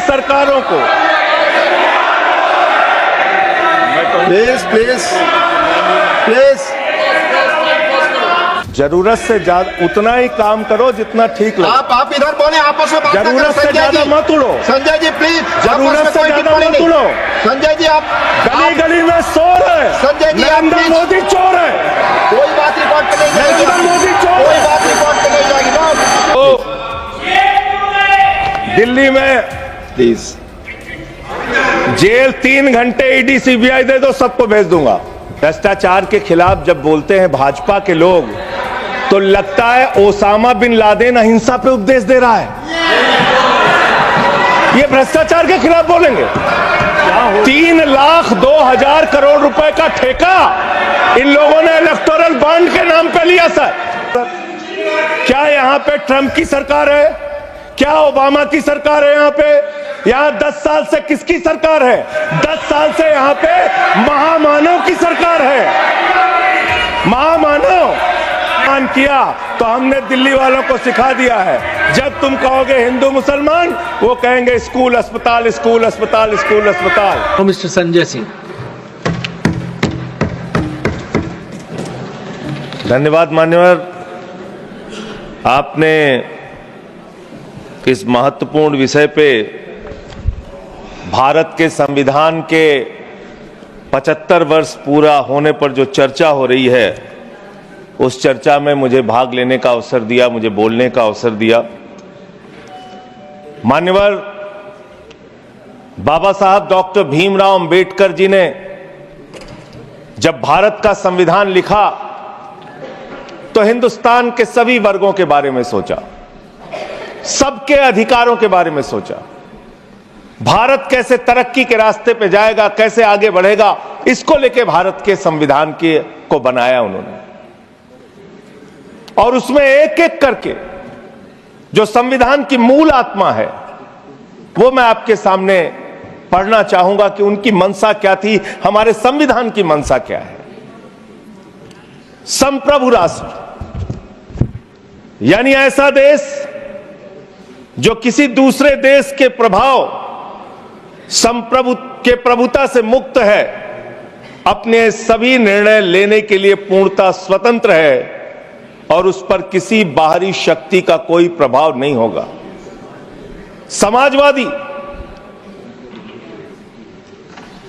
सरकारों को please please please जरूरत से ज्यादा उतना ही काम करो जितना ठीक लगे। आप इधर बोले, आपस में बात ना करें। जरूरत से ज्यादा मत उड़ो। संजय जी प्लीज, जरूरत से ज्यादा मत उड़ो। संजय जी आप गली गली में शोर है। संजय जी आप नरेंद्र मोदी चोर है। कोई बात रिकॉर्ड पे नहीं जाएगी। नरेंद्र मोदी चोर है। कोई बात रिकॉर्ड पे नहीं जाएगी ना। दिल्ली में प्लीज जेल 3 घंटे ईडी सीबीआई दे दो, सबको भेज दूंगा। भ्रष्टाचार के खिलाफ जब बोलते हैं भाजपा के लोग तो लगता है ओसामा बिन लादेन अहिंसा पे उपदेश दे रहा है। ये भ्रष्टाचार के खिलाफ बोलेंगे। 3,02,000 करोड़ रुपए का ठेका इन लोगों ने इलेक्टोरल बॉन्ड के नाम पे लिया। सर क्या यहां पे ट्रंप की सरकार है? क्या ओबामा की सरकार है? यहां 10 साल से किसकी सरकार है? 10 साल से यहां पे महामानव की सरकार है। महामानव मान किया तो हमने दिल्ली वालों को सिखा दिया है। जब तुम कहोगे हिंदू मुसलमान, वो कहेंगे स्कूल अस्पताल, स्कूल अस्पताल, स्कूल अस्पताल। मिस्टर संजय सिंह। धन्यवाद मान्यवर, आपने इस महत्वपूर्ण विषय पे भारत के संविधान के 75 वर्ष पूरा होने पर जो चर्चा हो रही है, उस चर्चा में मुझे भाग लेने का अवसर दिया, मुझे बोलने का अवसर दिया। मान्यवर, बाबा साहब डॉक्टर भीमराव अंबेडकर जी ने जब भारत का संविधान लिखा तो हिंदुस्तान के सभी वर्गों के बारे में सोचा, सबके अधिकारों के बारे में सोचा। भारत कैसे तरक्की के रास्ते पे जाएगा, कैसे आगे बढ़ेगा, इसको लेके भारत के संविधान को बनाया उन्होंने। और उसमें एक एक करके जो संविधान की मूल आत्मा है, वो मैं आपके सामने पढ़ना चाहूंगा कि उनकी मंशा क्या थी, हमारे संविधान की मंशा क्या है। संप्रभु राष्ट्र यानी ऐसा देश जो किसी दूसरे देश के प्रभाव प्रभुता से मुक्त है, अपने सभी निर्णय लेने के लिए पूर्णतः स्वतंत्र है और उस पर किसी बाहरी शक्ति का कोई प्रभाव नहीं होगा।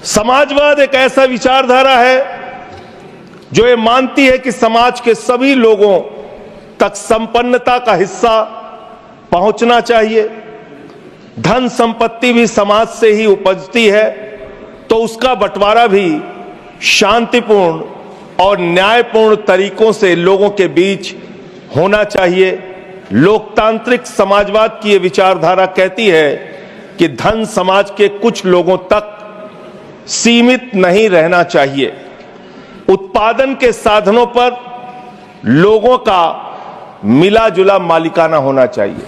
समाजवाद एक ऐसा विचारधारा है जो ये मानती है कि समाज के सभी लोगों तक संपन्नता का हिस्सा पहुंचना चाहिए। धन संपत्ति भी समाज से ही उपजती है, तो उसका बंटवारा भी शांतिपूर्ण और न्यायपूर्ण तरीकों से लोगों के बीच होना चाहिए। लोकतांत्रिक समाजवाद की यह विचारधारा कहती है कि धन समाज के कुछ लोगों तक सीमित नहीं रहना चाहिए। उत्पादन के साधनों पर लोगों का मिला जुला मालिकाना होना चाहिए।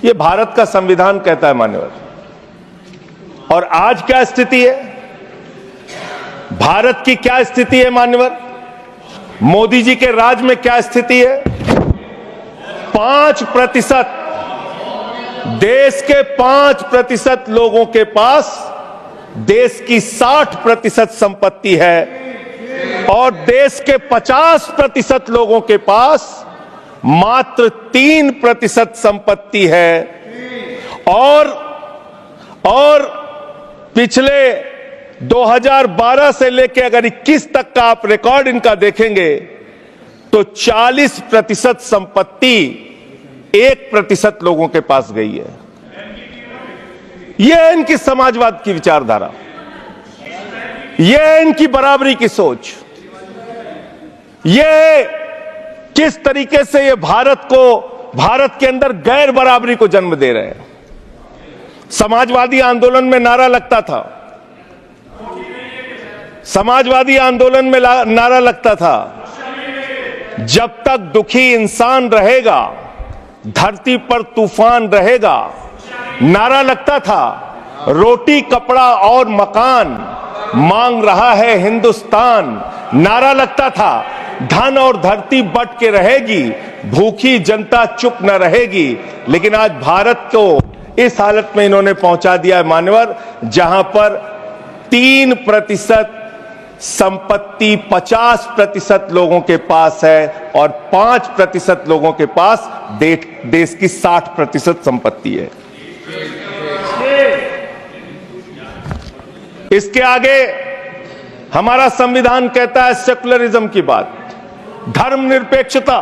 यह भारत का संविधान कहता है मान्यवर। और आज क्या स्थिति है, भारत की क्या स्थिति है मान्यवर? मोदी जी के राज में क्या स्थिति है? 5%, देश के 5% लोगों के पास देश की 60% संपत्ति है और देश के 50% लोगों के पास मात्र 3% संपत्ति है। और पिछले 2012 से लेकर अगर 21 तक का आप रिकॉर्ड इनका देखेंगे तो 40% संपत्ति 1% लोगों के पास गई है। यह है इनकी समाजवाद की विचारधारा, यह है इनकी बराबरी की सोच, यह किस तरीके से ये भारत के अंदर गैर बराबरी को जन्म दे रहे हैं। समाजवादी आंदोलन में नारा लगता था, समाजवादी आंदोलन में नारा लगता था, जब तक दुखी इंसान रहेगा धरती पर तूफान रहेगा। नारा लगता था, रोटी कपड़ा और मकान मांग रहा है हिंदुस्तान। नारा लगता था, धन और धरती बट के रहेगी, भूखी जनता चुप न रहेगी। लेकिन आज भारत को इस हालत में इन्होंने पहुंचा दिया है मान्यवर, जहां पर 3% संपत्ति 50% लोगों के पास है और 5% लोगों के पास देश की 60% संपत्ति है। इसके आगे हमारा संविधान कहता है सेकुलरिज्म की बात, धर्मनिरपेक्षता,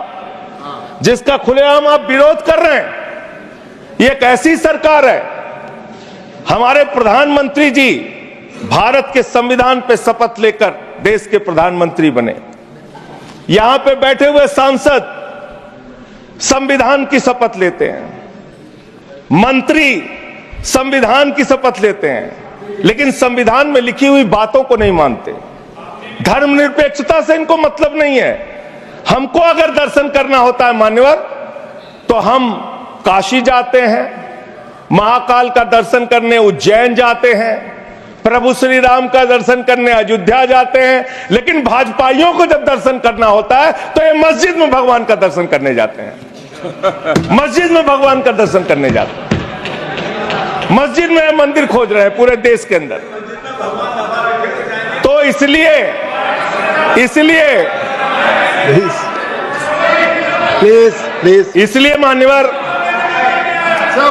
जिसका खुलेआम आप विरोध कर रहे हैं। ये एक ऐसी सरकार है, हमारे प्रधानमंत्री जी भारत के संविधान पे शपथ लेकर देश के प्रधानमंत्री बने। यहां पे बैठे हुए सांसद संविधान की शपथ लेते हैं, मंत्री संविधान की शपथ लेते हैं, लेकिन संविधान में लिखी हुई बातों को नहीं मानते। धर्मनिरपेक्षता से इनको मतलब नहीं है। हमको अगर दर्शन करना होता है मान्यवर, तो हम काशी जाते हैं, महाकाल का दर्शन करने उज्जैन जाते हैं, प्रभु श्री राम का दर्शन करने अयोध्या जाते हैं, लेकिन भाजपाइयों को जब दर्शन करना होता है तो ये मस्जिद में भगवान का दर्शन करने जाते हैं। मस्जिद में भगवान का दर्शन करने जाते हैं, मस्जिद में मंदिर खोज रहे हैं पूरे देश के अंदर। तो इसलिए प्लीज इसलिए मान्यवर,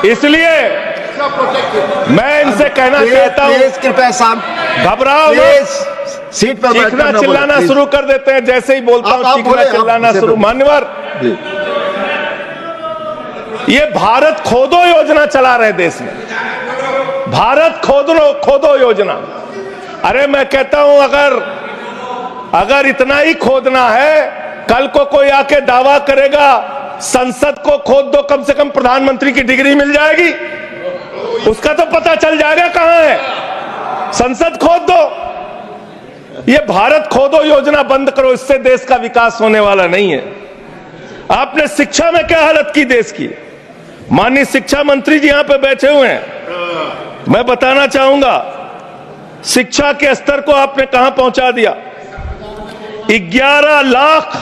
इसलिए मैं इनसे कहना चाहता हूं, कृपया घबराओ मत, सीट पर चीखना चिल्लाना शुरू कर देते हैं। जैसे ही बोलता हूं चीखना चिल्लाना शुरू। मान्यवर, ये भारत खोदो योजना चला रहे देश में, भारत खोदो योजना। अरे मैं कहता हूं अगर इतना ही खोदना है, कल को कोई आके दावा करेगा संसद को खोद दो, कम से कम प्रधानमंत्री की डिग्री मिल जाएगी, उसका तो पता चल जाएगा कहां है। संसद खोद दो। ये भारत खोदो योजना बंद करो, इससे देश का विकास होने वाला नहीं है। आपने शिक्षा में क्या हालत की देश की। माननीय शिक्षा मंत्री जी यहां पे बैठे हुए हैं, मैं बताना चाहूंगा शिक्षा के स्तर को आपने कहां पहुंचा दिया। 11 लाख,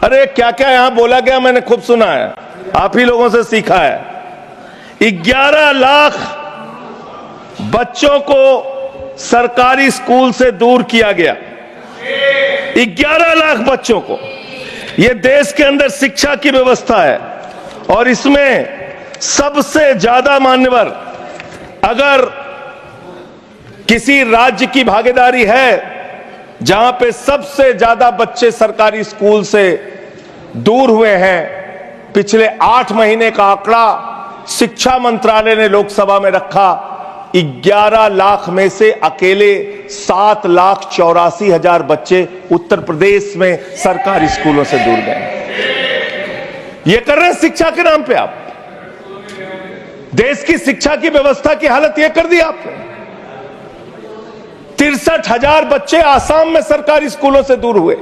अरे क्या क्या यहां बोला गया मैंने खूब सुना है, आप ही लोगों से सीखा है। 11 लाख बच्चों को सरकारी स्कूल से दूर किया गया। 11 लाख बच्चों को। यह देश के अंदर शिक्षा की व्यवस्था है और इसमें सबसे ज्यादा मान्यवर, अगर किसी राज्य की भागीदारी है जहां पे सबसे ज्यादा बच्चे सरकारी स्कूल से दूर हुए हैं, पिछले 8 महीने का आंकड़ा शिक्षा मंत्रालय ने लोकसभा में रखा। 11 लाख में से अकेले 7,84,000 बच्चे उत्तर प्रदेश में सरकारी स्कूलों से दूर गए। ये कर रहे हैं शिक्षा के नाम पे आप। देश की शिक्षा की व्यवस्था की हालत यह कर दी आपने। 63,000 बच्चे आसाम में सरकारी स्कूलों से दूर हुए।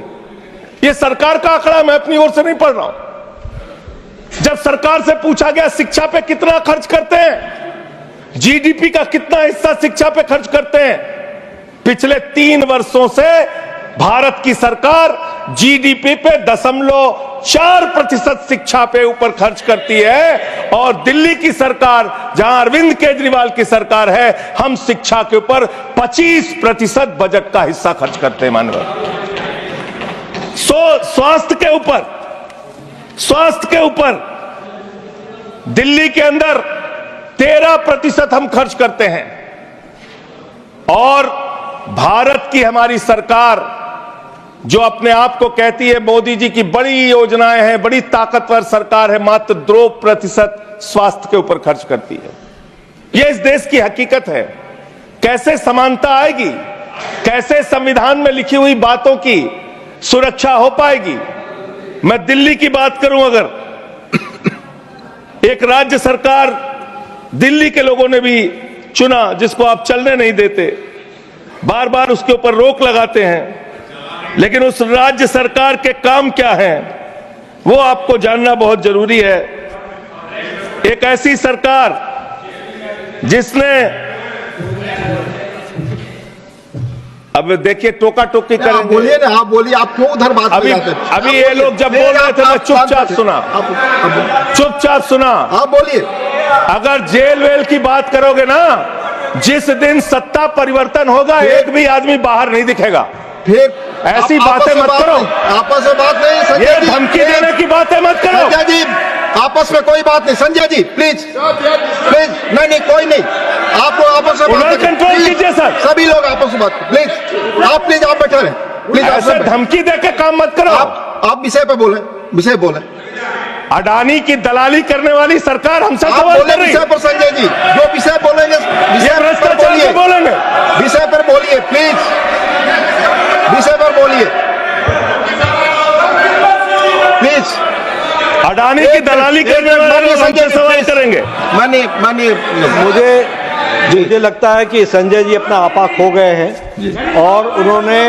यह सरकार का आंकड़ा, मैं अपनी ओर से नहीं पढ़ रहा हूं। जब सरकार से पूछा गया शिक्षा पे कितना खर्च करते हैं, जीडीपी का कितना हिस्सा शिक्षा पे खर्च करते हैं, पिछले 3 वर्षों से भारत की सरकार जीडीपी पे 0.4% शिक्षा पे ऊपर खर्च करती है। और दिल्ली की सरकार, जहां अरविंद केजरीवाल की सरकार है, हम शिक्षा के ऊपर 25% बजट का हिस्सा खर्च करते हैं मानव। स्वास्थ्य के ऊपर दिल्ली के अंदर 13% हम खर्च करते हैं। और भारत की हमारी सरकार जो अपने आप को कहती है मोदी जी की बड़ी योजनाएं हैं, बड़ी ताकतवर सरकार है, मात्र 2% स्वास्थ्य के ऊपर खर्च करती है। यह इस देश की हकीकत है। कैसे समानता आएगी, कैसे संविधान में लिखी हुई बातों की सुरक्षा हो पाएगी। मैं दिल्ली की बात करूं, अगर एक राज्य सरकार दिल्ली के लोगों ने भी चुना जिसको आप चलने नहीं देते, बार बार उसके ऊपर रोक लगाते हैं, लेकिन उस राज्य सरकार के काम क्या हैं वो आपको जानना बहुत जरूरी है। एक ऐसी सरकार जिसने, अब देखिए टोका टोकी करेंगे। बोलिए ना, आप बोलिए, आप क्यों उधर बात अभी ये लोग जब बोल रहे थे मैं चुपचाप सुना, चुपचाप सुना। आप बोलिए। अगर जेल वेल की बात करोगे ना, जिस दिन सत्ता परिवर्तन होगा एक भी आदमी बाहर नहीं दिखेगा। फिर ऐसी आप बातें मत करो। आपस में बात नहीं संजय ये जी, धमकी देने की बातें मत करो। संजय जी आपस में कोई बात नहीं। संजय जी प्लीज प्लीज, नहीं कोई नहीं, आप लोग आपस में बात कंट्रोल प्लीज, कीजिए सर। सभी लोग आपस में बात, प्लीज आप बैठे रहे प्लीज। ऐसे धमकी देके काम मत करो। आप विषय पे बोले, विषय बोले। अडानी की दलाली करने वाली सरकार हमसे आप सवाल बोले कर रही विषय पर संजय जी, जो विषय बोलेंगे विषय पर भ्रष्टाचार बोलिए, पे बोलेंगे। विषय पर बोलिए प्लीज, विषय पर बोलिए प्लीज। अडानी की दलाली करने वाले लोग हमसे सवाल करेंगे। मानिए मुझे लगता है कि संजय जी अपना आपा खो गए हैं और उन्होंने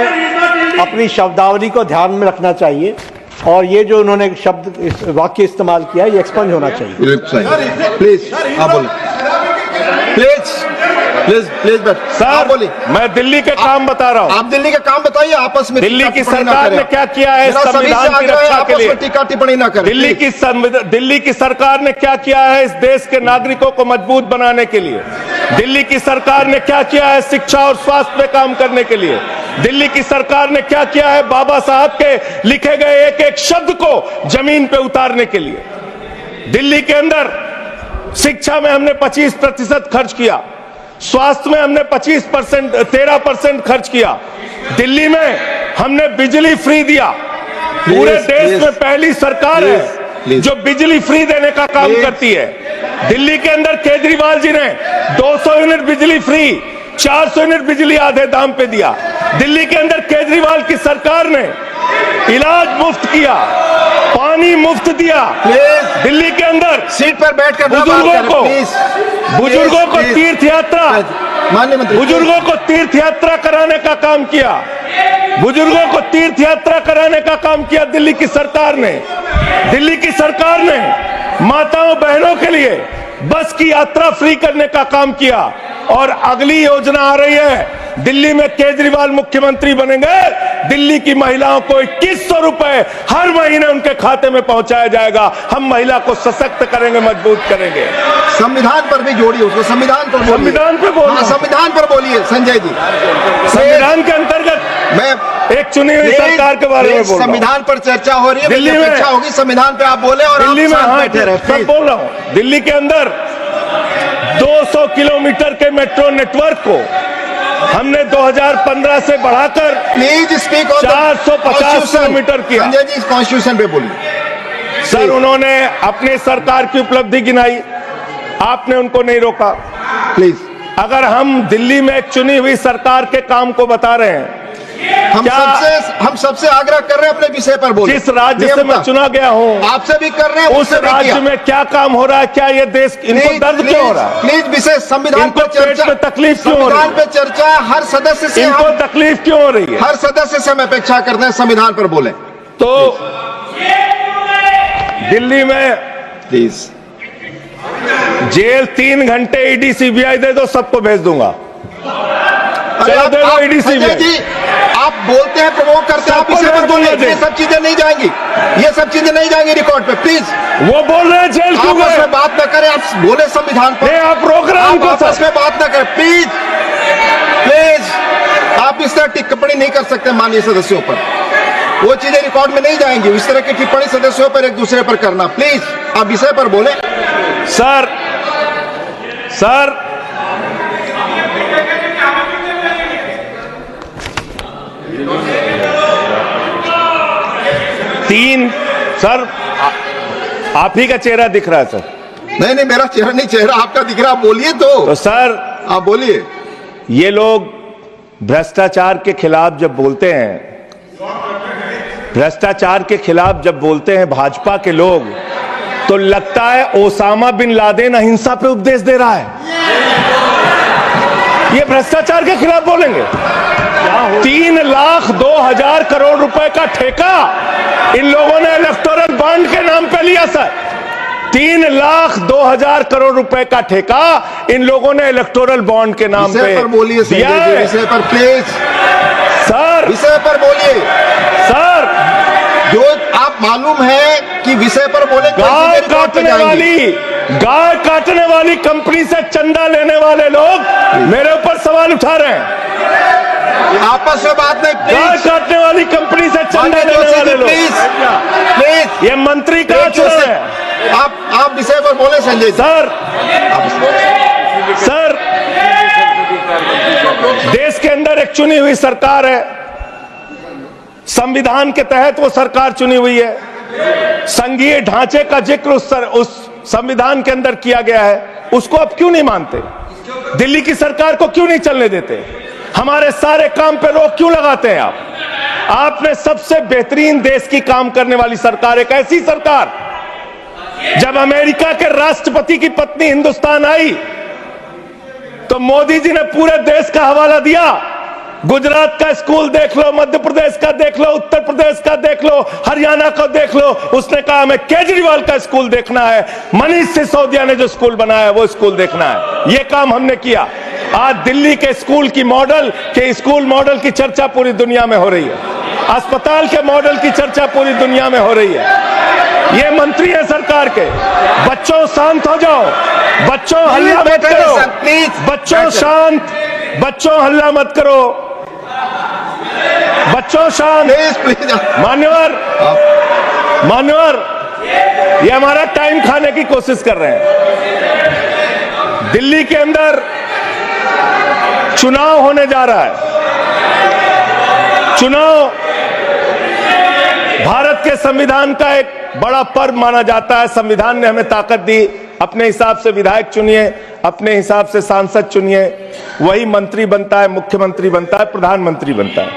अपनी शब्दावली को ध्यान में रखना चाहिए और ये जो उन्होंने शब्द वाक्य इस्तेमाल किया ये एक्सपंज होना चाहिए। प्लीज आप बोलिए, प्लीज प्लीज प्लीज सर बोलिए। मैं दिल्ली के काम बता रहा हूँ। आप दिल्ली का काम बताइए, आपस में दिल्ली की सरकार ने क्या किया है संविधान की रक्षा के लिए? टीका टिप्पणी ना करें। दिल्ली की सरकार ने क्या किया है इस देश के नागरिकों को मजबूत बनाने के लिए? दिल्ली की सरकार ने क्या किया है शिक्षा और स्वास्थ्य पे काम करने के लिए? दिल्ली की सरकार ने क्या किया है बाबा साहब के लिखे गए एक एक शब्द को जमीन पे उतारने के लिए? दिल्ली के अंदर शिक्षा में हमने 25% खर्च किया, स्वास्थ्य में हमने 13% खर्च किया। दिल्ली में हमने बिजली फ्री दिया। पूरे देश में पहली सरकार है जो बिजली फ्री देने का काम करती है। दिल्ली के अंदर केजरीवाल जी ने 200 यूनिट बिजली फ्री, 400 यूनिट बिजली आधे दाम पे दिया। दिल्ली के अंदर केजरीवाल की सरकार ने इलाज मुफ्त किया, पानी मुफ्त दिया। दिल्ली के अंदर सीट पर बैठकर बुजुर्गों को तीर्थ यात्रा, बुजुर्गों को तीर्थ यात्रा कराने का काम किया। बुजुर्गों को तीर्थ यात्रा कराने का काम किया दिल्ली की सरकार ने। दिल्ली की सरकार ने माताओं बहनों के लिए बस की यात्रा फ्री करने का काम किया। और अगली योजना आ रही है, दिल्ली में केजरीवाल मुख्यमंत्री बनेंगे, दिल्ली की महिलाओं को 2100 रुपए हर महीने उनके खाते में पहुंचाया जाएगा। हम महिला को सशक्त करेंगे, मजबूत करेंगे। संविधान पर भी जोड़िए उसको, संविधान पर संविधान पे बोलिए, संविधान पर बोलिए संजय जी। संविधान के अंतर्गत मैं एक चुनी हुई सरकार के बारे में बोल रहा हूं। संविधान पर चर्चा हो रही है, दिल्ली में चर्चा होगी, संविधान पे आप बोले और दिल्ली में बैठे रहे। सब बोल रहा हूं। दिल्ली के अंदर 200 किलोमीटर के मेट्रो नेटवर्क को हमने 2015 से बढ़ाकर प्लीज स्पीक 450 किलोमीटर किया। संजय जी कॉन्स्टिट्यूशन पे बोलिए। सर उन्होंने अपनी सरकार की उपलब्धि गिनाई, आपने उनको नहीं रोका। प्लीज, अगर हम दिल्ली में एक चुनी हुई सरकार के काम को बता रहे हैं, हम सबसे आग्रह कर रहे हैं अपने विषय पर बोलिए। जिस राज्य से मैं चुना गया हूं आपसे भी कर रहे हैं, उस राज्य में क्या काम हो रहा है? क्या ये देश इनको दर्द क्यों हो रहा है? प्लीज विषय संविधान पर चर्चा, तकलीफ क्यों हो रही है? संविधान पे चर्चा हर सदस्य से, इनको तकलीफ क्यों हो रही है? हर सदस्य से हम अपेक्षा करते हैं संविधान पर बोले। तो दिल्ली में प्लीज जेल 3 घंटे ईडी सीबीआई दे दो, सबको भेज दूंगा। चलो दे दो ईडी सीबीआई। आप बोलते हैं, प्रवोक करते हैं, आप इसे पर बोलिए। ये सब चीजें नहीं जाएंगी, ये सब चीजें नहीं जाएंगी रिकॉर्ड पे। प्लीज, वो बोल रहे हैं जेल क्यों गए? आपस में बात न करें, आप बोले संविधान पर। आप रोक रहे हैं, आपस में बात न करें प्लीज। प्लीज, आप इस तरह टिप्पणी नहीं कर सकते माननीय सदस्यों पर। वो चीजें रिकॉर्ड में नहीं जाएंगी। इस तरह की टिप्पणी सदस्यों पर एक दूसरे पर करना, प्लीज आप विषय पर बोले। सर 3 सर आप ही का चेहरा दिख रहा है सर। नहीं मेरा चेहरा नहीं, चेहरा आपका दिख रहा। आप बोलिए तो सर आप बोलिए। ये लोग भ्रष्टाचार के खिलाफ जब बोलते हैं, भ्रष्टाचार के खिलाफ जब बोलते हैं भाजपा के लोग, तो लगता है ओसामा बिन लादेन अहिंसा पे उपदेश दे रहा है। ये भ्रष्टाचार के खिलाफ बोलेंगे। 3,02,000 करोड़ रुपए का ठेका इन लोगों ने इलेक्टोरल बॉन्ड के नाम पे लिया सर। 3,02,000 करोड़ रुपए का ठेका इन लोगों ने इलेक्टोरल बॉन्ड के नाम पे बोलिए। विषय पर प्लीज सर, विषय पर बोलिए सर। जो आप मालूम है कि विषय पर बोले तो गाय इसीलिए रिकॉर्ड पे जाएंगे। गाय काटने वाली कंपनी से चंदा लेने वाले लोग मेरे ऊपर सवाल उठा रहे हैं। आपस में बात नहीं, गाय प्लीज काटने वाली कंपनी से चंदा माननीय लेने जोशी वाले जी, लोग, प्लीज ये मंत्री का प्लीज चुनाव जोशी, है। आप विषय पर बोले संजय जी। सर देश के अंदर एक चुनी हुई सरकार है, संविधान के तहत वो सरकार चुनी हुई है, संघीय ढांचे का जिक्र उस संविधान के अंदर किया गया है, उसको आप क्यों नहीं मानते? दिल्ली की सरकार को क्यों नहीं चलने देते? हमारे सारे काम पे रोक क्यों लगाते हैं आप? आपने सबसे बेहतरीन देश की काम करने वाली सरकार, एक ऐसी सरकार, जब अमेरिका के राष्ट्रपति की पत्नी हिंदुस्तान आई तो मोदी जी ने पूरे देश का हवाला दिया। गुजरात का स्कूल देख लो, मध्य प्रदेश का देख लो, उत्तर प्रदेश का देख लो, हरियाणा का देख लो। उसने कहा हमें केजरीवाल का स्कूल देखना है, मनीष सिसोदिया ने जो स्कूल बनाया है वो स्कूल देखना है। ये काम हमने किया। आज दिल्ली के स्कूल मॉडल की चर्चा पूरी दुनिया में हो रही है, अस्पताल के मॉडल की चर्चा पूरी दुनिया में हो रही है। ये मंत्री है सरकार के। बच्चों शांत हो जाओ, बच्चों हल्ला मत करो, बच्चों शांत, बच्चों हल्ला मत करो, बच्चों शांत। मान्यवर ये हमारा टाइम खाने की कोशिश कर रहे हैं। दिल्ली के अंदर चुनाव होने जा रहा है। चुनाव भारत के संविधान का एक बड़ा पर्व माना जाता है। संविधान ने हमें ताकत दी, अपने हिसाब से विधायक चुनिए, अपने हिसाब से सांसद चुनिए, वही मंत्री बनता है, मुख्यमंत्री बनता है, प्रधानमंत्री बनता है।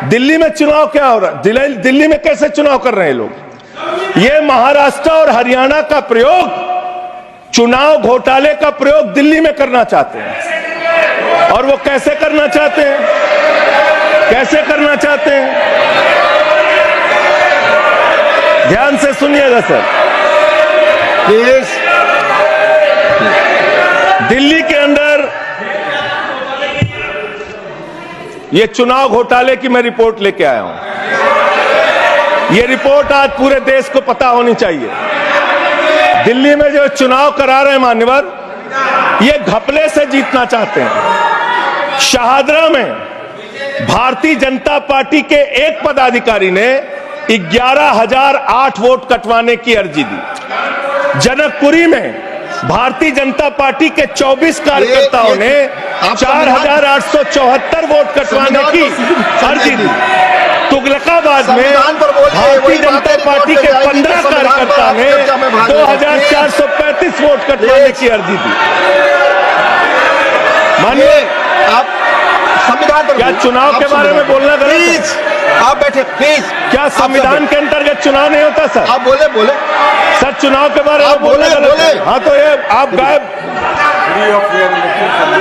दिल्ली में चुनाव क्या हो रहा है? दिल्ली में कैसे चुनाव कर रहे हैं लोग? ये महाराष्ट्र और हरियाणा का प्रयोग, चुनाव घोटाले का प्रयोग दिल्ली में करना चाहते हैं। और वो कैसे करना चाहते हैं? कैसे करना चाहते हैं? ध्यान से सुनिएगा सर। दिल्ली के अंदर ये चुनाव घोटाले की मैं रिपोर्ट लेके आया हूं। ये रिपोर्ट आज पूरे देश को पता होनी चाहिए। दिल्ली में जो चुनाव करा रहे हैं मान्यवर, ये घपले से जीतना चाहते हैं। शाहदरा में भारतीय जनता पार्टी के एक पदाधिकारी ने 11,008 वोट कटवाने की अर्जी दी। जनकपुरी में भारतीय जनता पार्टी के 24 कार्यकर्ताओं ने 4,874 वोट कटवाने की अर्जी दी। तुगलकाबाद में भारतीय जनता पार्टी के 15 कार्यकर्ता ने 2,435 वोट कटवाने की अर्जी दी। मानिए आप संविधान पर क्या चुनाव के बारे में बोलना गलत है? प्लीज आप बैठे, प्लीज। क्या संविधान के अंतर्गत चुनाव नहीं होता सर? आप बोले सर चुनाव के बारे में बोलना गलत है। हाँ तो ये आप गायब।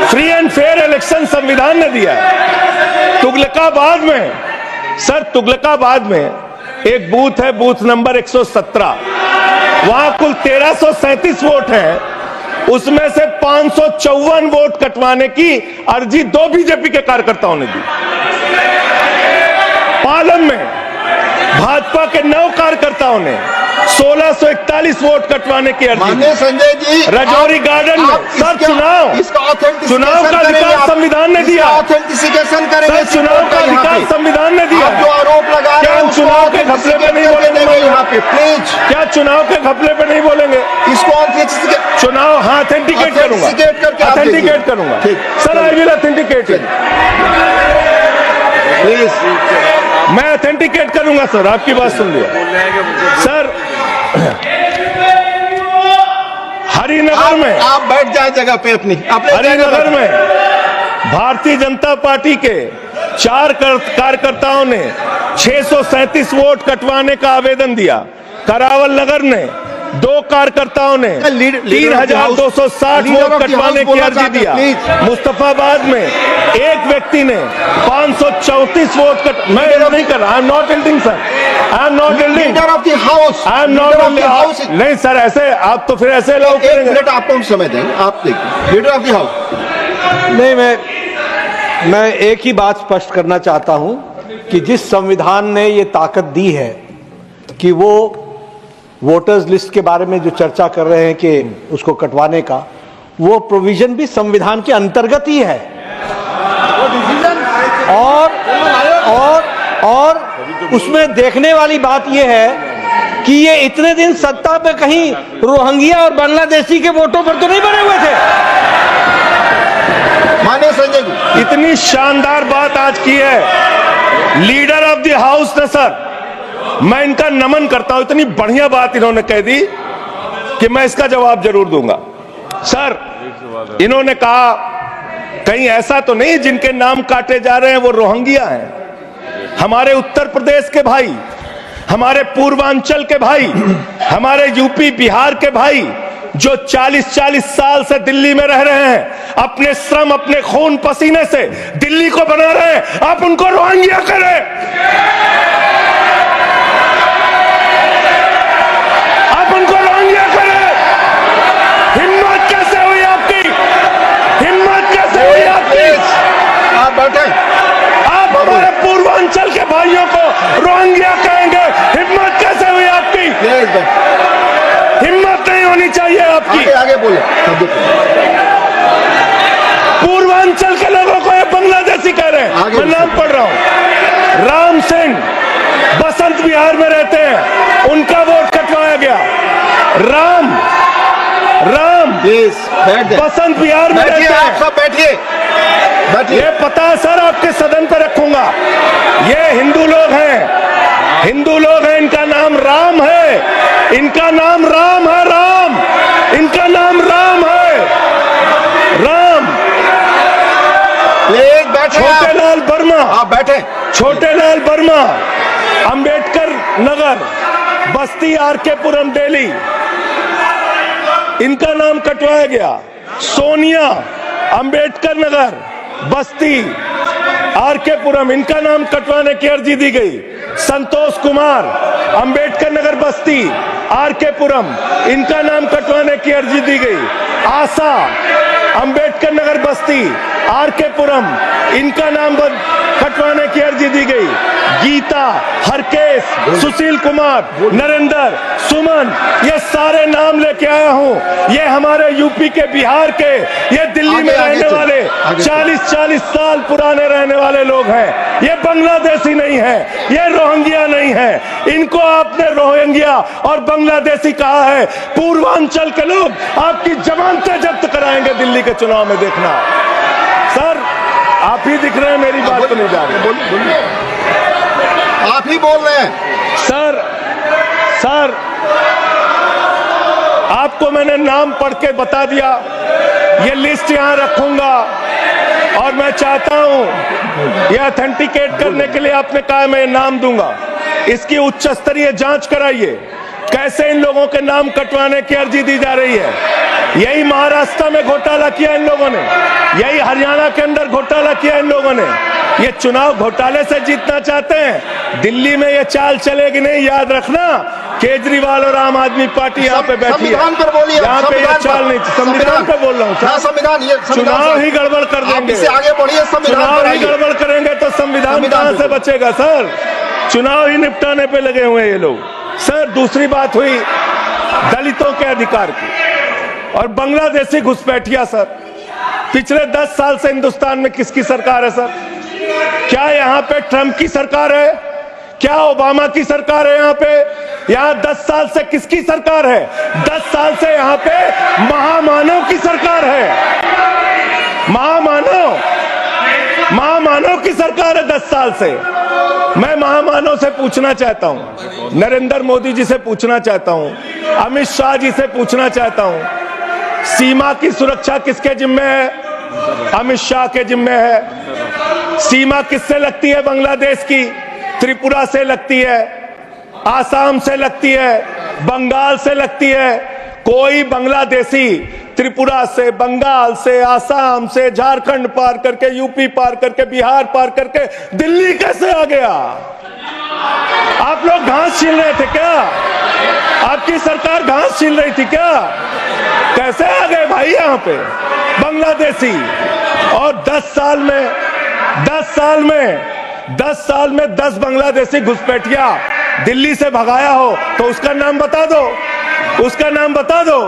फ्री एंड फेयर इलेक्शन संविधान ने दिया है। तुगलकाबाद में सर, तुगलकाबाद में एक बूथ है, बूथ नंबर 117, वहां कुल 1337 वोट हैं, उसमें से 554 वोट कटवाने की अर्जी 2 बीजेपी के कार्यकर्ताओं ने दी। पालम में भाजपा के 9 कार्यकर्ताओं ने 1641 वोट कटवाने की अर्जी दी। संजय जी, रजौरी गार्डन में सर चुनाव का अधिकार संविधान ने दिया। ऑथेंटिसिकेशन करेंगे सर चुनाव का अधिकार संविधान ने दिया। जो आरोप लगा क्या हम चुनाव के घपले पे नहीं बोलेंगे यहाँ पे? प्लीज, क्या चुनाव के घपले पे नहीं बोलेंगे? इसको चुनाव हाँ ऑथेंटिकेट करूंगा, ऑथेंटिकेट करूंगा sir. I will authenticate, please. मैं ऑथेंटिकेट करूंगा सर। आपकी बात सुन लिया सर। हरिनगर में आप बैठ जाए जगह पे अपनी। हरिनगर में भारतीय जनता पार्टी के 4 कार्यकर्ताओं ने 637 वोट कटवाने का आवेदन दिया। करावल नगर ने 2 कार्यकर्ताओं ने 3,260 वोट कटवाने की अर्जी दिया। मुस्तफाबाद में एक व्यक्ति ने 534 वोट मैं नहीं कर रहा। I am not एल्डिंग sir, I am not एल्डिंग। Leader of the house, I am not एल्डिंग। नहीं सर, ऐसे आप तो फिर ऐसे लोग एक मिनट आपको हम समय देंगे। आप देखिए, लीडर ऑफ द हाउस। नहीं, मैं एक ही बात स्पष्ट करना चाहता हूं कि जिस संविधान ने ये ताकत दी है कि वो वोटर्स लिस्ट के बारे में जो चर्चा कर रहे हैं कि उसको कटवाने का, वो प्रोविजन भी संविधान के अंतर्गत ही है। और उसमें देखने वाली बात यह है कि ये इतने दिन सत्ता पे कहीं रोहिंग्या और बांग्लादेशी के वोटों पर तो नहीं बने हुए थे। माननीय संजय जी, इतनी शानदार बात आज की है लीडर ऑफ द हाउस ने सर, मैं इनका नमन करता हूं। इतनी बढ़िया बात इन्होंने कह दी कि मैं इसका जवाब जरूर दूंगा। सर, इन्होंने कहा कहीं ऐसा तो नहीं जिनके नाम काटे जा रहे हैं वो रोहिंग्या हैं। हमारे उत्तर प्रदेश के भाई, हमारे पूर्वांचल के भाई, हमारे यूपी बिहार के भाई जो 40-40 साल से दिल्ली में रह रहे हैं, अपने श्रम अपने खून पसीने से दिल्ली को बना रहे हैं, आप उनको रोहिंग्या करें। आप उनको रोहिंग्या करें। हिम्मत कैसे हुई आपकी? हिम्मत कैसे हुई आपकी? आप बैठे। आप हमारे पूर्वांचल के भाइयों को रोहिंग्या कहेंगे? हिम्मत कैसे हुई आपकी? हिम्मत नहीं होनी चाहिए आपकी। आगे बोले। पूर्वांचल के लोगों को ये बांग्लादेशी कह रहे हैं। मैं नाम पढ़ रहा हूं, राम सिंह बसंत विहार में रहते हैं, उनका वोट कटवाया गया। राम बसंत विहार में रहते हैं। आप सब बैठिए। ये पता है सर, आपके सदन पर रखूंगा। ये हिंदू लोग हैं, हिंदू लोग हैं, इनका नाम राम है, इनका नाम राम है। राम, इनका नाम राम है। राम। प्लीज बैठे। छोटेलाल वर्मा। आप बैठे। छोटेलाल वर्मा, अंबेडकर नगर, बस्ती, आरकेपुरम, दिल्ली, इनका नाम कटवाया गया। सोनिया, अंबेडकर नगर, बस्ती, आरकेपुरम, इनका नाम कटवाने की अर्जी दी गई। संतोष कुमार, अंबेडकर नगर, बस्ती, आरकेपुरम, इनका नाम कटवाने की अर्जी दी गई। आशा, अंबेडकर नगर, बस्ती, आरकेपुरम, इनका नाम कटवाने की अर्जी दी गई। गीता, हरकेश, सुशील कुमार, नरेंद्र, सुमन, ये सारे नाम लेके आया हूं। ये हमारे यूपी के, बिहार के, ये दिल्ली में रहने वाले 40-40 साल पुराने रहने वाले लोग हैं। ये बांग्लादेशी नहीं है, ये रोहिंग्या नहीं है। इनको आपने रोहिंग्या और बांग्लादेशी कहा है। पूर्वांचल के लोग आपकी जमानतें जब्त कराएंगे दिल्ली के चुनाव में, देखना। सर, आप ही दिख रहे हैं, मेरी बात तो नहीं जा रही। आप ही बोल रहे हैं। सर, आपको मैंने नाम पढ़ के बता दिया। ये लिस्ट यहां रखूंगा और मैं चाहता हूं ये ऑथेंटिकेट करने के लिए आपने कहा मैं नाम दूंगा। इसकी उच्च स्तरीय जांच कराइए, कैसे इन लोगों के नाम कटवाने की अर्जी दी जा रही है। यही महाराष्ट्र में घोटाला किया इन लोगों ने, यही हरियाणा के अंदर घोटाला किया इन लोगों ने। ये चुनाव घोटाले से जीतना चाहते हैं। दिल्ली में ये चाल चलेगी नहीं, याद रखना। केजरीवाल और आम आदमी पार्टी यहाँ पे बैठी है, संविधान पर बोलिए। यहाँ पे ये चाल नहीं। संविधान पे बोल रहा हूँ। संविधान, ये चुनाव ही गड़बड़ कर देंगे। आगे बढ़िए। चुनाव ही गड़बड़ करेंगे तो संविधान कहां से बचेगा सर? चुनाव ही निपटाने पे लगे हुए हैं ये लोग। सर, दूसरी बात हुई दलितों के अधिकार की और बांग्लादेशी घुसपैठिया। सर, पिछले 10 साल से हिंदुस्तान में किसकी सरकार है सर? क्या यहाँ पे ट्रंप की सरकार है? क्या ओबामा की सरकार है? यहाँ पे, यहाँ 10 साल से किसकी सरकार है? 10 साल से यहाँ पे महामानव की सरकार है। महामानव की सरकार है 10 साल से। मैं महामानव से पूछना चाहता हूं, नरेंद्र मोदी जी से पूछना चाहता हूं, अमित शाह जी से पूछना चाहता हूं, सीमा की सुरक्षा किसके जिम्मे है? अमित शाह के जिम्मे है। सीमा किससे लगती है? बांग्लादेश की, त्रिपुरा से लगती है, आसाम से लगती है, बंगाल से लगती है। कोई बांग्लादेशी त्रिपुरा से, बंगाल से, आसाम से, झारखंड पार करके, यूपी पार करके, बिहार पार करके दिल्ली कैसे आ गया? आप लोग घास छील रहे थे क्या? आपकी सरकार घास छील रही थी क्या? कैसे आ गए भाई यहाँ पे बांग्लादेशी? और 10 साल में 10 बांग्लादेशी घुसपैठिया दिल्ली से भगाया हो तो उसका नाम बता दो, उसका नाम बता दो।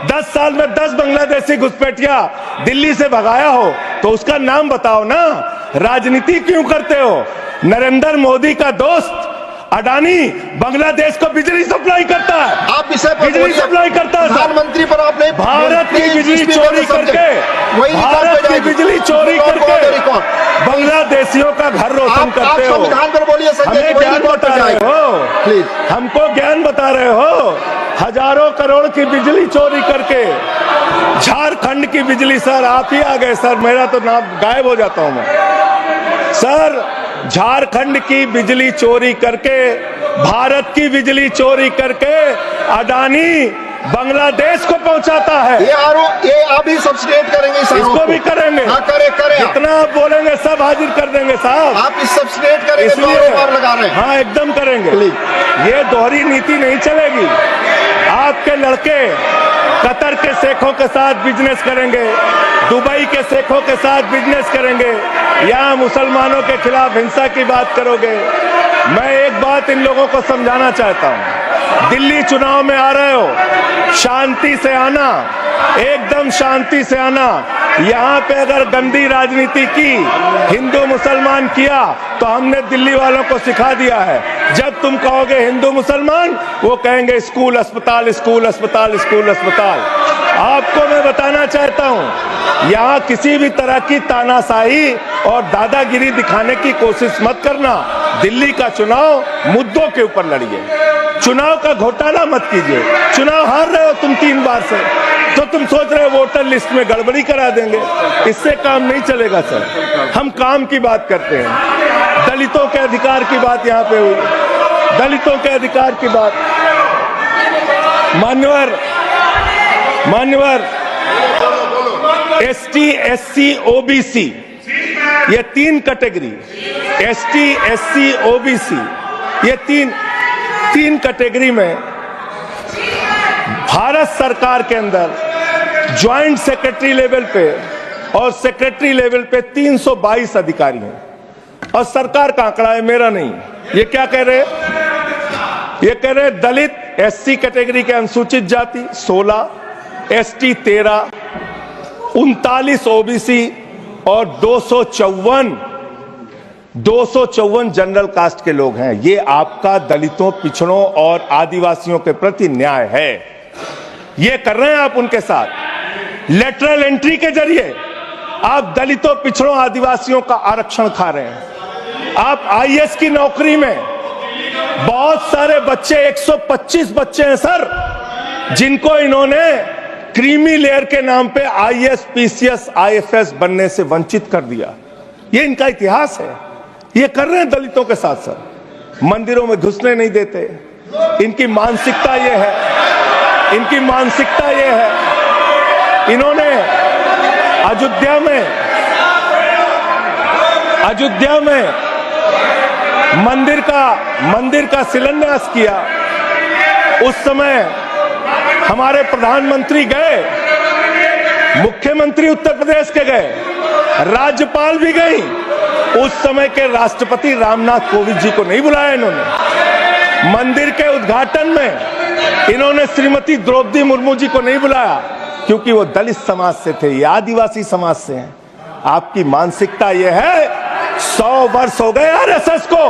10 साल में 10 बांग्लादेशी घुसपैठिया दिल्ली से भगाया हो तो उसका नाम बताओ ना। राजनीति क्यों करते हो? नरेंद्र मोदी का दोस्त अडानी बांग्लादेश को बिजली सप्लाई करता है, आप विषय पर बिजली सप्लाई करता है। प्रधानमंत्री पर आप नहीं, भारत की बिजली चोरी करके, भारत की बिजली चोरी करके बांग्लादेशियों का घर रोशन करते हो। संविधान पर बोलिए, हमें ज्ञान बता रहे हो, प्लीज हमको ज्ञान बता रहे हो। हजारों करोड़ की बिजली चोरी करके झारखंड की बिजली, सर आप ही आ गए सर, मेरा तो नाम गायब हो जाता हूं मैं सर। झारखंड की बिजली चोरी करके, भारत की बिजली चोरी करके अडानी बांग्लादेश को पहुंचाता है। ये आप ही सब्सिडेट करेंगे, इसको भी करेंगे। हाँ, करें जितना आप बोलेंगे सब हाजिर कर देंगे साहब। आप इस सब्सिडेट करेंगे, इसलिए आरोप लगा रहे हैं। हाँ एकदम करेंगे। ये दोहरी नीति नहीं चलेगी। आपके लड़के कतर के शेखों के साथ बिजनेस करेंगे, दुबई के शेखों के साथ बिजनेस करेंगे, यहाँ मुसलमानों के खिलाफ हिंसा की बात करोगे। मैं एक बात इन लोगों को समझाना चाहता हूँ, दिल्ली चुनाव में आ रहे हो, शांति से आना, एकदम शांति से आना। यहाँ पे अगर गंदी राजनीति की, हिंदू मुसलमान किया तो हमने दिल्ली वालों को सिखा दिया है। जब तुम कहोगे हिंदू मुसलमान, वो कहेंगे स्कूल अस्पताल, स्कूल अस्पताल, स्कूल अस्पताल। आपको मैं बताना चाहता हूँ, यहाँ किसी भी तरह की तानाशाही और दादागिरी दिखाने की कोशिश मत करना। दिल्ली का चुनाव मुद्दों के ऊपर लड़िए, चुनाव का घोटाला मत कीजिए। चुनाव हार रहे हो तुम 3 बार से, तो तुम सोच रहे हो वोटर लिस्ट में गड़बड़ी करा देंगे। इससे काम नहीं चलेगा सर। हम काम की बात करते हैं, दलितों के अधिकार की बात यहाँ पे हुई, दलितों के अधिकार की बात। मान्यवर ST, SC, OBC, ये 3 कैटेगरी, ST, SC, OBC, ये तीन कैटेगरी में भारत सरकार के अंदर ज्वाइंट सेक्रेटरी लेवल पे और सेक्रेटरी लेवल पे 322 अधिकारी हैं। और सरकार का आंकड़ा है, मेरा नहीं। ये क्या कह रहे हैं? ये कह रहे हैं दलित SC कैटेगरी के अनुसूचित जाति 16, ST 13, 39 OBC और 254 जनरल कास्ट के लोग हैं। ये आपका दलितों, पिछड़ों और आदिवासियों के प्रति न्याय है। ये कर रहे हैं आप उनके साथ। लेटरल एंट्री के जरिए आप दलितों, पिछड़ों, आदिवासियों का आरक्षण खा रहे हैं। आप IAS की नौकरी में बहुत सारे बच्चे, 125 बच्चे हैं सर, जिनको इन्होंने क्रीमी लेयर के नाम पे IAS, PCS, IFS बनने से वंचित कर दिया। ये इनका इतिहास है। ये कर रहे हैं दलितों के साथ सर। मंदिरों में घुसने नहीं देते। इनकी मानसिकता ये है, इनकी मानसिकता ये है। इन्होंने अयोध्या में मंदिर का शिलान्यास किया। उस समय हमारे प्रधानमंत्री गए, मुख्यमंत्री उत्तर प्रदेश के गए, राज्यपाल भी गई। उस समय के राष्ट्रपति रामनाथ कोविंद जी को नहीं बुलाया इन्होंने। मंदिर के उद्घाटन में इन्होंने श्रीमती द्रौपदी मुर्मू जी को नहीं बुलाया, क्योंकि वो दलित समाज से थे, ये आदिवासी समाज से हैं। आपकी मानसिकता ये है। 100 वर्ष हो गए RSS को,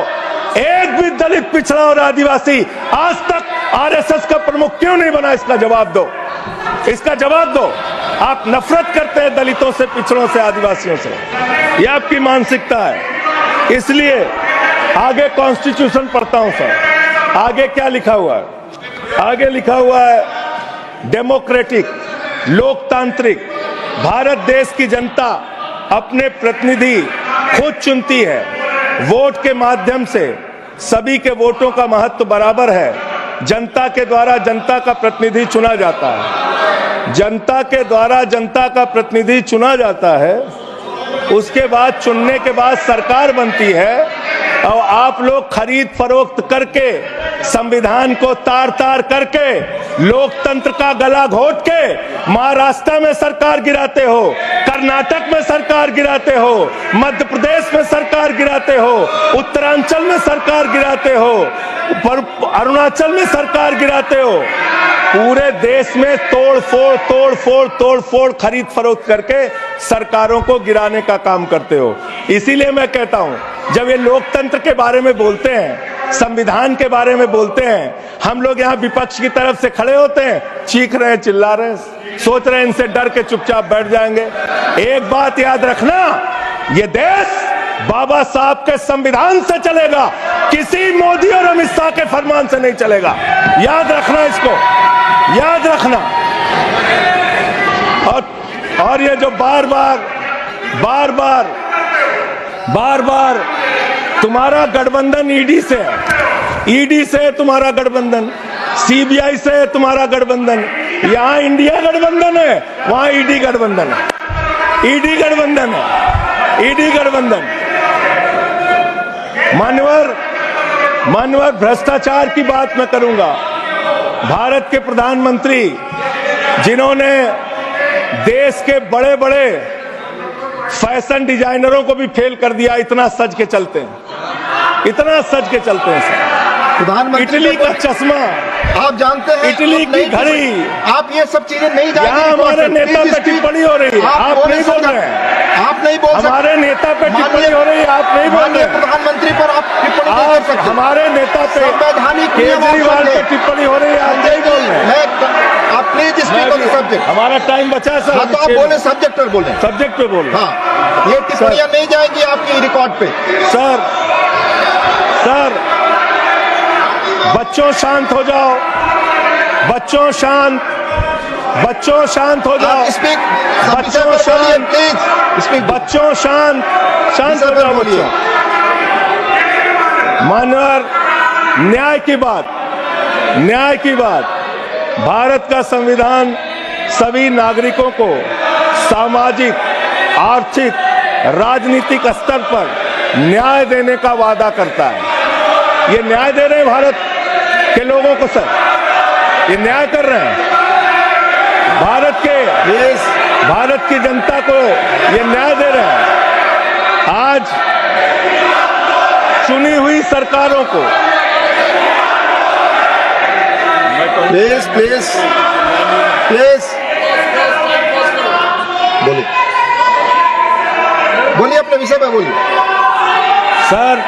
एक भी दलित, पिछड़ा और आदिवासी आज तक RSS का प्रमुख क्यों नहीं बना? इसका जवाब दो, इसका जवाब दो। आप नफरत करते हैं दलितों से, पिछड़ों से, आदिवासियों से। यह आपकी मानसिकता है। इसलिए आगे कॉन्स्टिट्यूशन पढ़ता हूं सर। आगे क्या लिखा हुआ है? आगे लिखा हुआ है डेमोक्रेटिक, लोकतांत्रिक। भारत देश की जनता अपने प्रतिनिधि खुद चुनती है। वोट के माध्यम से सभी के वोटों का महत्व बराबर है। जनता के द्वारा जनता का प्रतिनिधि चुना जाता है। जनता के द्वारा जनता का प्रतिनिधि चुना जाता है। उसके बाद चुनने के बाद सरकार बनती है। और आप लोग खरीद फरोख्त करके, संविधान को तार तार करके, लोकतंत्र का गला घोट के महाराष्ट्र में सरकार गिराते हो, कर्नाटक में सरकार गिराते हो, मध्य प्रदेश में सरकार गिराते हो, उत्तरांचल में सरकार गिराते हो, अरुणाचल में सरकार गिराते हो। पूरे देश में तोड़ फोड़ खरीद फरोख्त करके सरकारों को गिराने का काम करते हो। इसीलिए मैं कहता हूं, जब ये लोकतंत्र के बारे में बोलते हैं, संविधान के बारे में बोलते हैं, हम लोग यहाँ विपक्ष की तरफ से खड़े होते हैं, चीख रहे हैं, चिल्ला रहे हैं, सोच रहे हैं इनसे डर के चुपचाप बैठ जाएंगे। एक बात याद रखना, ये देश बाबा साहब के संविधान से चलेगा, किसी मोदी और अमित शाह के फरमान से नहीं चलेगा। याद रखना, इसको याद रखना। और ये जो बार बार तुम्हारा गठबंधन ईडी से है, ईडी से तुम्हारा गठबंधन, सीबीआई से तुम्हारा गठबंधन, यहां इंडिया गठबंधन है, वहां ईडी गठबंधन है, ईडी गठबंधन है, ईडी गठबंधन। मानवर भ्रष्टाचार की बात मैं करूंगा। भारत के प्रधानमंत्री, जिन्होंने देश के बड़े बड़े फैशन डिजाइनरों को भी फेल कर दिया, इतना सज के चलते हैं, इतना सज के चलते हैं। प्रधानमंत्री इटली का चश्मा, आप जानते हैं, इटली की घड़ी, आप ये सब चीजें नहीं जानते। यहाँ हमारे नेता पे टिप्पणी हो रही है, आप नहीं बोल रहे हैं, आप नहीं बोल सकते। हमारे नेता पे टिप्पणी हो रही है, आप नहीं बोल रहे। प्रधानमंत्री पर आप टिप्पणी नहीं कर सकते। हमारे नेता पे, संवैधानिक केजरीवाल पे टिप्पणी हो रही है, आप नहीं बोल रहे। आप please speak on the subject. हमारा टाइम बचा है सर। हाँ, तो आप बोले, सब्जेक्ट पर बोले, सब्जेक्ट पे बोले। हाँ, ये टिप्पणियां नहीं जाएंगी आपकी रिकॉर्ड पे। सर बच्चों शांत हो जाओ, बच्चों शांत हो जाओ, बच्चों शांत, बच्चों शांत हो जाओ, बच्चों। मानवर, न्याय की बात, भारत का संविधान सभी नागरिकों को सामाजिक, आर्थिक, राजनीतिक स्तर पर न्याय देने का वादा करता है। ये न्याय दे रहे हैं भारत के लोगों को सर, ये न्याय कर रहे हैं भारत की जनता को, ये न्याय दे रहे हैं। आज चुनी हुई सरकारों को प्लीज बोलिए, अपने विषय पे बोलिए। सर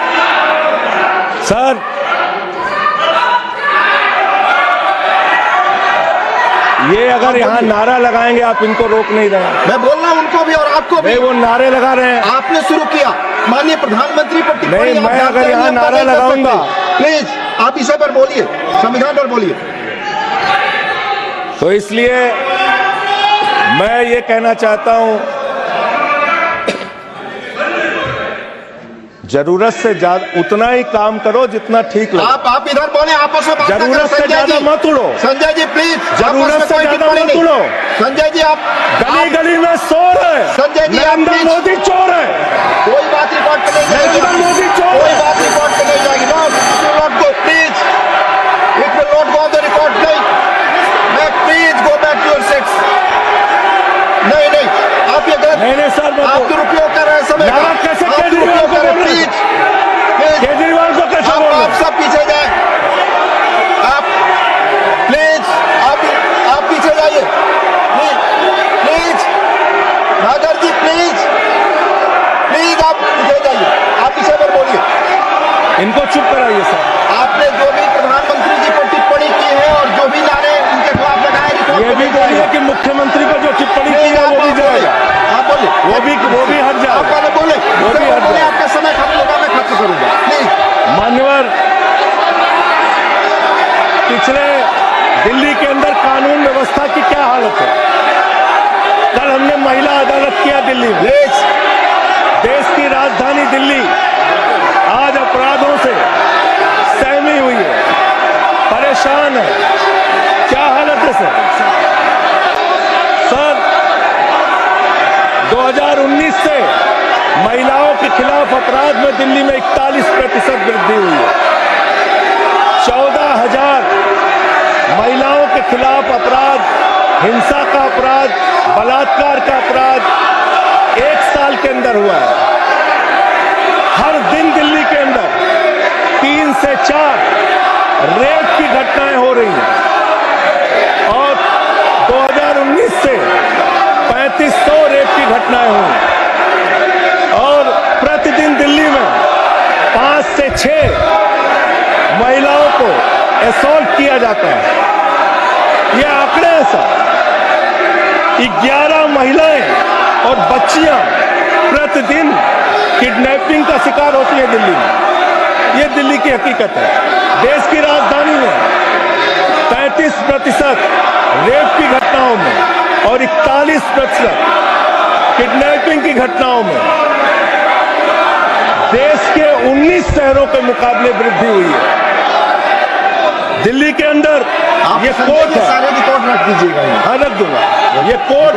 ये अगर यहाँ नारा लगाएंगे, आप इनको रोक नहीं देंगे। मैं बोल रहा हूँ उनको भी और आपको भी। वो नारे लगा रहे हैं, आपने शुरू किया, माननीय प्रधानमंत्री पर टिप्पणी। नहीं, मैं अगर यहाँ नारा लगाऊंगा, प्लीज आप इस पर बोलिए, संविधान पर बोलिए। तो इसलिए मैं ये कहना चाहता हूं, जरूरत से ज्यादा उतना ही काम करो जितना ठीक लगे। आप इधर बोले, आपस में बात ना करें। जरूरत से ज्यादा मत उड़ो संजय जी, प्लीज। जरूरत से ज्यादा मत उड़ो। संजय जी, आप गली में शोर है। संजय जी, नरेंद्र मोदी चोर है। कोई बात रिकॉर्ड पे नहीं जाएगी। नरेंद्र मोदी चोर, कोई बात रिकॉर्ड पे नहीं जाएगी। Not go, please, it will not go on the record. नहीं, please go back to your seats. नहीं, आप ये गलत, नहीं सर, आप दुरुपयोग कर रहे हैं समय का। कैसे केजरीवाल को बोल रहे हैं? केजरीवाल को कैसे बोल रहे हैं? आप सब पीछे जाए, आप प्लीज, आप पीछे जाइए, प्लीज नागर जी, प्लीज आप पीछे जाइए। आप पीछे पर बोलिए, इनको चुप कराइए सर। आपने जो भी प्रधानमंत्री जी पर टिप्पणी की है और जो भी नारे उनके खिलाफ लगाए, ये भी बोलिए कि मुख्यमंत्री पर जो टिप्पणी की है वो भी जाएगा। आप बोलिए, वो भी हट जाएगा। आप पहले बोले, आपका समय खत्म होगा, मैं खत्म करूंगा। प्लीज मान्यवर, पिछले दिल्ली के अंदर कानून व्यवस्था की क्या हालत है? कल हमने महिला अदालत किया दिल्ली में। देश की राजधानी दिल्ली आज अपराधों से सहमी हुई है, परेशान है। क्या हालत है सर? 2019 से महिलाओं के खिलाफ अपराध में दिल्ली में 41% वृद्धि हुई है। 14,000 महिलाओं के खिलाफ अपराध, हिंसा का अपराध, बलात्कार का अपराध 1 साल के अंदर हुआ है। हर दिन दिल्ली के अंदर 3 से 4 रेप की घटनाएं हो रही हैं और 2019 से 3500 रेप की घटनाएं हुई और प्रतिदिन दिल्ली में 5 से 6 महिलाओं को असॉल्ट किया जाता है। ये आंकड़े हैं सर। 11 महिलाएं और बच्चियां प्रतिदिन किडनैपिंग का शिकार होती है दिल्ली में। ये दिल्ली की हकीकत है। देश की राजधानी में 33% रेप की घटनाओं में और 41% किडनैपिंग की घटनाओं में देश के 19 शहरों के मुकाबले वृद्धि हुई है। दिल्ली के अंदर आप ये संजय कोर्ट जी है। सारे रिकॉर्ड रख दीजिएगा यहाँ। हाँ, रख दूंगा। ये कोर्ट,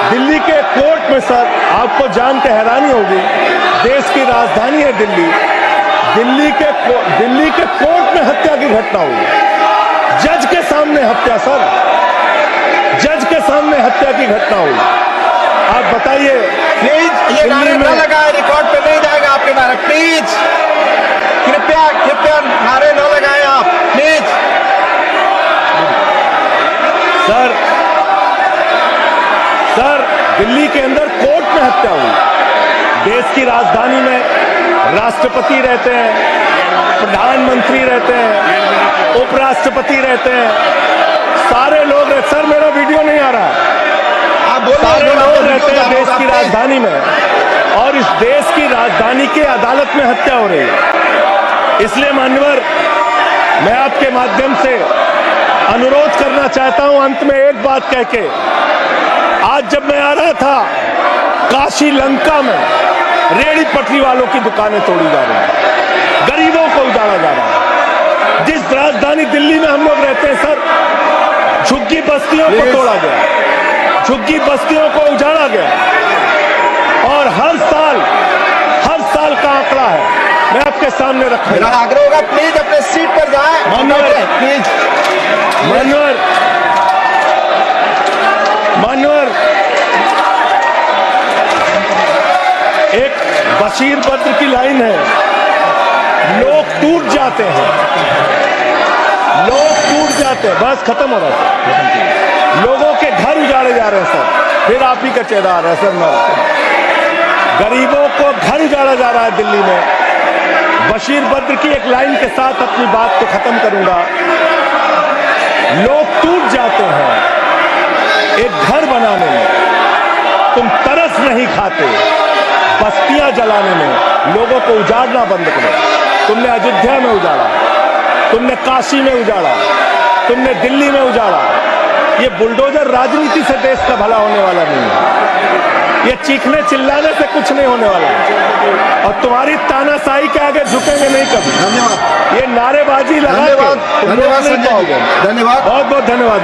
दिल्ली के कोर्ट में सर आपको जान के हैरानी होगी, देश की राजधानी है दिल्ली, दिल्ली के कोर्ट में हत्या की घटना हुई। जज के सामने हत्या सर, जज के सामने हत्या की घटना हुई। आप बताइए। प्लीज ये नारे न लगाए, रिकॉर्ड पे नहीं जाएगा आपके नारे। प्लीज कृपया नारे न लगाए आप, प्लीज। सर दिल्ली के अंदर कोर्ट में हत्या हुई। देश की राजधानी में राष्ट्रपति रहते हैं, प्रधानमंत्री रहते हैं, उपराष्ट्रपति रहते हैं, सारे लोग रहते। सर मेरा वीडियो नहीं आ रहा। सारे लोग रहते हैं देश की राजधानी में और इस देश की राजधानी के अदालत में हत्या हो रही है। इसलिए मान्यवर, मैं आपके माध्यम से अनुरोध करना चाहता हूं अंत में एक बात कह के। आज जब मैं आ रहा था, काशी लंका में रेहड़ी पटरी वालों की दुकानें तोड़ी जा रही हैं, गरीबों को उजाड़ा जा रहा है। जिस राजधानी दिल्ली में हम लोग रहते हैं सर, झुग्गी बस्तियों को तोड़ा गया, झुग्गी बस्तियों को उजाड़ा गया और हर साल का आंकड़ा है, मैं आपके सामने रखा। मेरा आग्रह होगा प्लीज अपने सीट पर जाएं। प्लीज मान्यवर, एक बशीर बद्र की लाइन है, लोग टूट जाते हैं, बस खत्म हो रहा है। लोगों के घर उजाड़े जा रहे हैं सर, फिर आप ही का चेहरा आ रहा है सर। गरीबों को घर उजाड़ा जा रहा है दिल्ली में। बशीर बद्र की एक लाइन के साथ अपनी बात को खत्म करूंगा। लोग टूट जाते हैं एक घर बनाने में, तुम तरस नहीं खाते बस्तियां जलाने में। लोगों को उजाड़ना बंद करो। तुमने अयोध्या में उजाड़ा, तुमने काशी में उजाड़ा, तुमने दिल्ली में उजाड़ा। ये बुलडोजर राजनीति से देश का भला होने वाला नहीं है। ये चीखने चिल्लाने से कुछ नहीं होने वाला है और तुम्हारी तानाशाही के आगे झुकेंगे नहीं कभी। धन्यवाद। ये नारेबाजी लगा के धन्यवाद संजय जी। धन्यवाद, बहुत बहुत धन्यवाद।